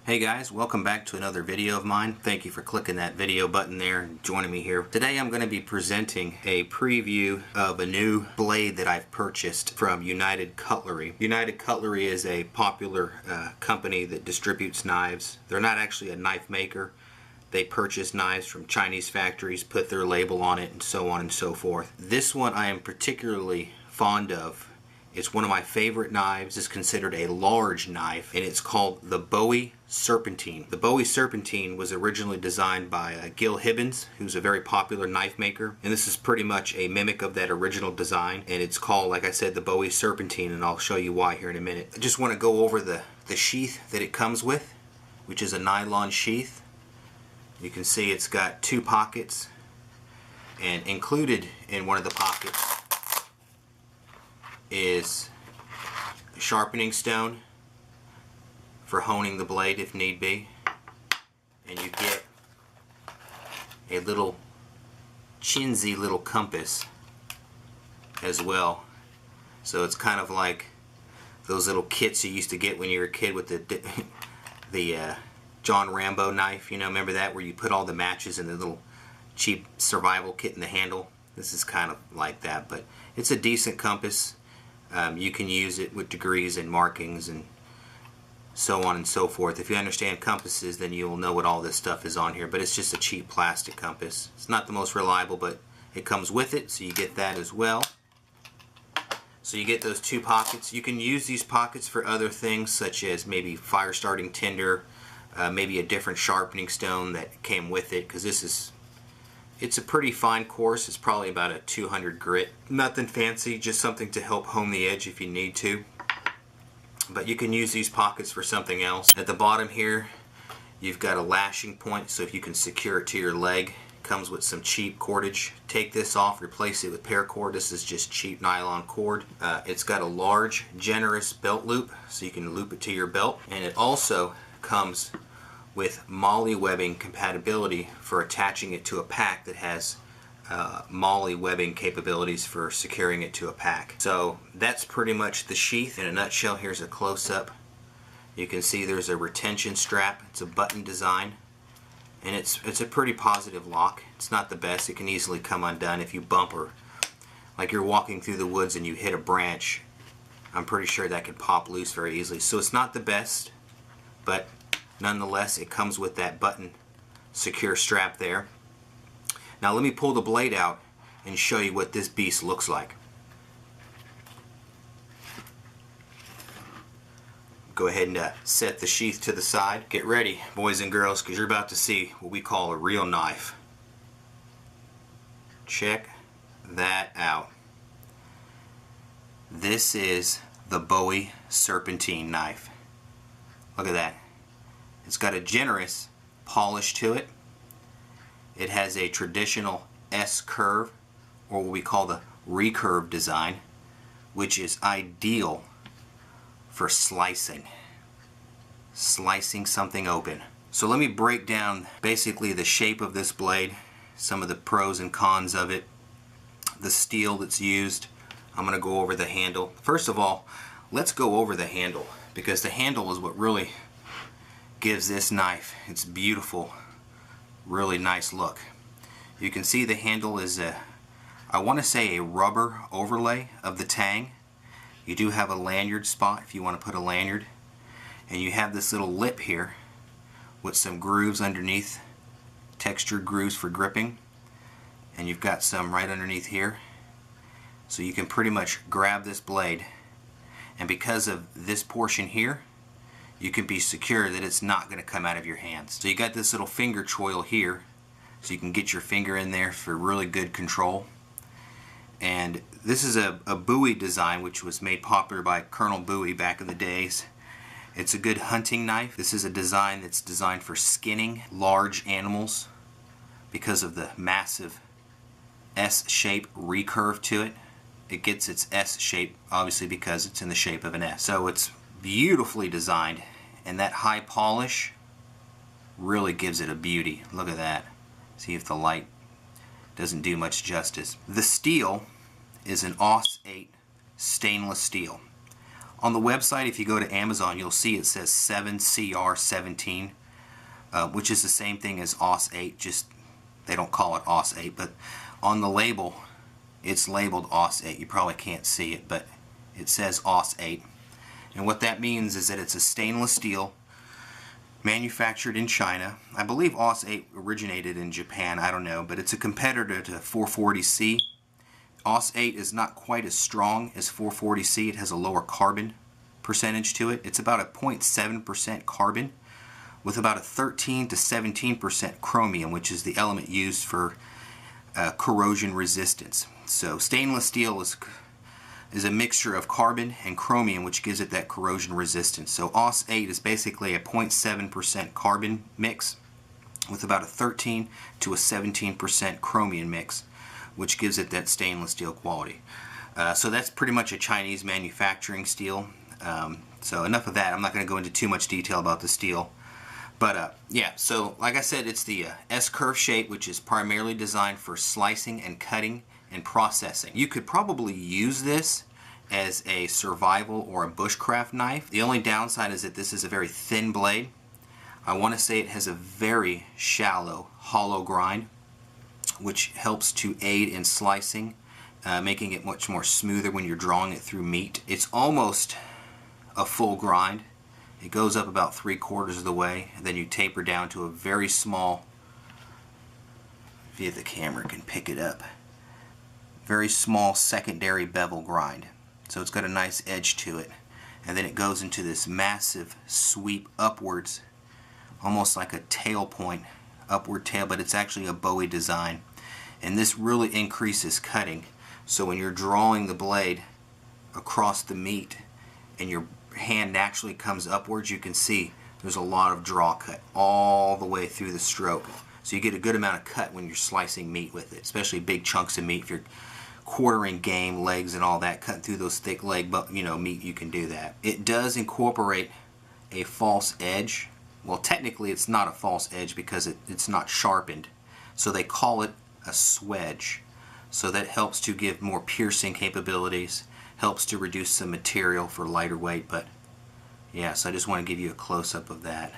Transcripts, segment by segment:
Hey guys, welcome back to another video of mine. Thank you for clicking that video button there and joining me here. Today I'm going to be presenting a preview of a new blade that I've purchased from United Cutlery. United Cutlery is a popular company that distributes knives. They're not actually a knife maker. They purchase knives from Chinese factories, put their label on it, and so on and so forth. This one I am particularly fond of. It's one of my favorite knives. It's considered a large knife, and it's called the Bowie Serpentine. The Bowie Serpentine was originally designed by Gil Hibbins, who's a very popular knife maker, and this is pretty much a mimic of that original design, and it's called, like I said, the Bowie Serpentine, and I'll show you why here in a minute. I just want to go over the sheath that it comes with, which is a nylon sheath. You can see it's got two pockets, and included in one of the pockets is a sharpening stone for honing the blade if need be, and you get a little chintzy little compass as well. So it's kind of like those little kits you used to get when you were a kid with the John Rambo knife, you know, remember that, where you put all the matches in the little cheap survival kit in the handle? This is kind of like that, but it's a decent compass. You can use it with degrees and markings and so on and so forth. If you understand compasses, then you'll know what all this stuff is on here, but it's just a cheap plastic compass. It's not the most reliable, but it comes with it, so you get that as well. So you get those two pockets. You can use these pockets for other things, such as maybe fire starting tinder, maybe a different sharpening stone that came with it, because it's a pretty fine course. It's probably about a 200 grit. Nothing fancy, just something to help hone the edge if you need to. But you can use these pockets for something else. At the bottom here, you've got a lashing point, so if you can secure it to your leg. It comes with some cheap cordage. Take this off, replace it with paracord. This is just cheap nylon cord. It's got a large, generous belt loop, so you can loop it to your belt. And it also comes with M.O.L.E webbing compatibility for attaching it to a pack that has M.O.L.E webbing capabilities for securing it to a pack. So that's pretty much the sheath in a nutshell. Here's a close-up. You can see there's a retention strap. It's a button design, and it's a pretty positive lock. It's not the best. It can easily come undone if you bump, or like you're walking through the woods and you hit a branch. I'm pretty sure that could pop loose very easily. So it's not the best, but nonetheless, it comes with that button secure strap there. Now let me pull the blade out and show you what this beast looks like. Go ahead and set the sheath to the side. Get ready, boys and girls, because you're about to see what we call a real knife. Check that out. This is the Bowie Serpentine knife. Look at that. It's got a generous polish to it. It has a traditional S curve, or what we call the recurve design, which is ideal for slicing something open. So let me break down basically the shape of this blade, some of the pros and cons of it, the steel that's used. I'm going to go over the handle. First of all, let's go over the handle, because the handle is what really gives this knife its beautiful, really nice look. You can see the handle is I want to say a rubber overlay of the tang. You do have a lanyard spot if you want to put a lanyard, and you have this little lip here with some grooves underneath, textured grooves for gripping, and you've got some right underneath here, so you can pretty much grab this blade, and because of this portion here, you can be secure that it's not going to come out of your hands. So you got this little finger choil here, so you can get your finger in there for really good control. And this is a Bowie design, which was made popular by Colonel Bowie back in the days. It's a good hunting knife. This is a design that's designed for skinning large animals because of the massive S-shape recurve to it. It gets its S shape obviously because it's in the shape of an S. So it's beautifully designed, and that high polish really gives it a beauty. Look at that. See if the light doesn't do much justice. The steel is an AUS 8 stainless steel. On the website, if you go to Amazon, you'll see it says 7CR17, which is the same thing as AUS-8, just they don't call it AUS-8, but on the label it's labeled AUS-8. You probably can't see it, but it says AUS-8. And what that means is that it's a stainless steel manufactured in China. I believe AUS-8 originated in Japan, I don't know, but it's a competitor to 440C. AUS-8 is not quite as strong as 440C. It has a lower carbon percentage to it. It's about a 0.7% carbon with about a 13 to 17% chromium, which is the element used for corrosion resistance. So stainless steel is a mixture of carbon and chromium, which gives it that corrosion resistance. So AUS-8 is basically a 0.7% carbon mix with about a 13 to a 17% chromium mix, which gives it that stainless steel quality. So that's pretty much a Chinese manufacturing steel. So enough of that. I'm not going to go into too much detail about the steel. But yeah, so like I said, it's the S-curve shape, which is primarily designed for slicing and cutting and processing. You could probably use this as a survival or a bushcraft knife. The only downside is that this is a very thin blade. I want to say it has a very shallow hollow grind, which helps to aid in slicing, making it much more smoother when you're drawing it through meat. It's almost a full grind. It goes up about 3/4 of the way, and then you taper down to a very small, via the camera can pick it up, very small secondary bevel grind. So it's got a nice edge to it, and then it goes into this massive sweep upwards, almost like a tail point, upward tail, but it's actually a Bowie design. And this really increases cutting. So when you're drawing the blade across the meat and your hand naturally comes upwards, you can see there's a lot of draw cut all the way through the stroke. So you get a good amount of cut when you're slicing meat with it, especially big chunks of meat. If you're quartering game, legs and all that, cutting through those thick leg, meat, you can do that. It does incorporate a false edge. Well, technically it's not a false edge because it's not sharpened. So they call it a swedge. So that helps to give more piercing capabilities, helps to reduce some material for lighter weight. But yeah, so I just want to give you a close-up of that.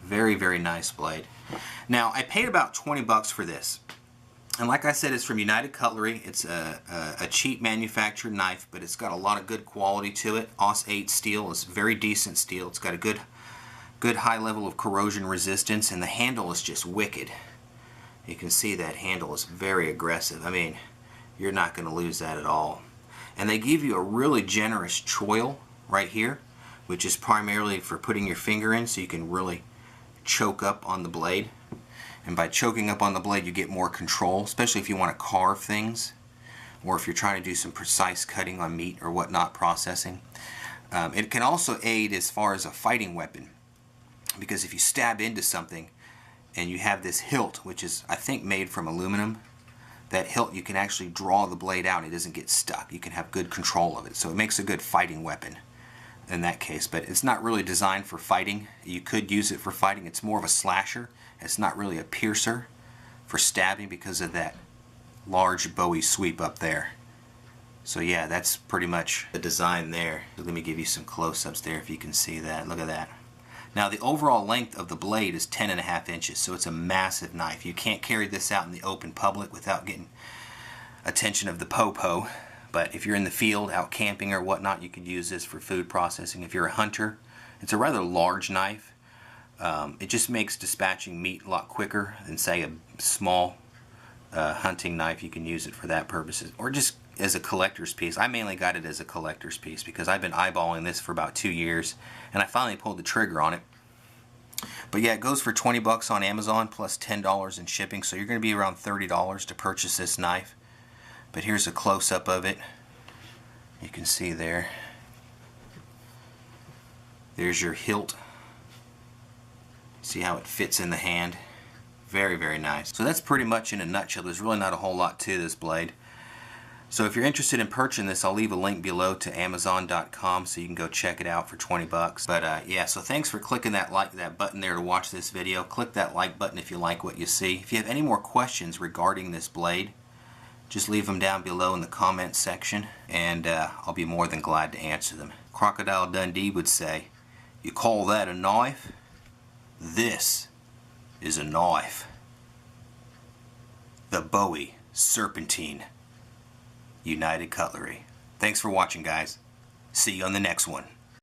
Very, very nice blade. Now, I paid about 20 bucks for this. And like I said, it's from United Cutlery. It's a cheap manufactured knife, but it's got a lot of good quality to it. AUS-8 steel is very decent steel. It's got a good high level of corrosion resistance, and the handle is just wicked. You can see that handle is very aggressive. I mean, you're not going to lose that at all. And they give you a really generous choil right here, which is primarily for putting your finger in so you can really choke up on the blade. And by choking up on the blade, you get more control, especially if you want to carve things or if you're trying to do some precise cutting on meat or whatnot, processing. It can also aid as far as a fighting weapon, because if you stab into something and you have this hilt, which is I think made from aluminum, that hilt, you can actually draw the blade out. It doesn't get stuck. You can have good control of it. So it makes a good fighting weapon in that case. But it's not really designed for fighting. You could use it for fighting. It's more of a slasher. It's not really a piercer for stabbing because of that large Bowie sweep up there. So yeah, that's pretty much the design there. Let me give you some close-ups there if you can see that. Look at that. Now the overall length of the blade is 10.5 inches, so it's a massive knife. You can't carry this out in the open public without getting attention of the po-po. But if you're in the field, out camping or whatnot, you could use this for food processing. If you're a hunter, it's a rather large knife. It just makes dispatching meat a lot quicker than, say, a small hunting knife. You can use it for that purposes, or just as a collector's piece. I mainly got it as a collector's piece because I've been eyeballing this for about 2 years, and I finally pulled the trigger on it. But yeah, it goes for 20 bucks on Amazon plus $10 in shipping, so you're going to be around $30 to purchase this knife. But here's a close-up of it. You can see there. There's your hilt. See how it fits in the hand? Very, very nice. So that's pretty much in a nutshell. There's really not a whole lot to this blade. So if you're interested in purchasing this, I'll leave a link below to Amazon.com so you can go check it out for 20 bucks. But yeah, so thanks for clicking that button there to watch this video. Click that like button if you like what you see. If you have any more questions regarding this blade, just leave them down below in the comment section, and I'll be more than glad to answer them. Crocodile Dundee would say, "You call that a knife? This is a knife." The Bowie Serpentine United Cutlery. Thanks for watching, guys. See you on the next one.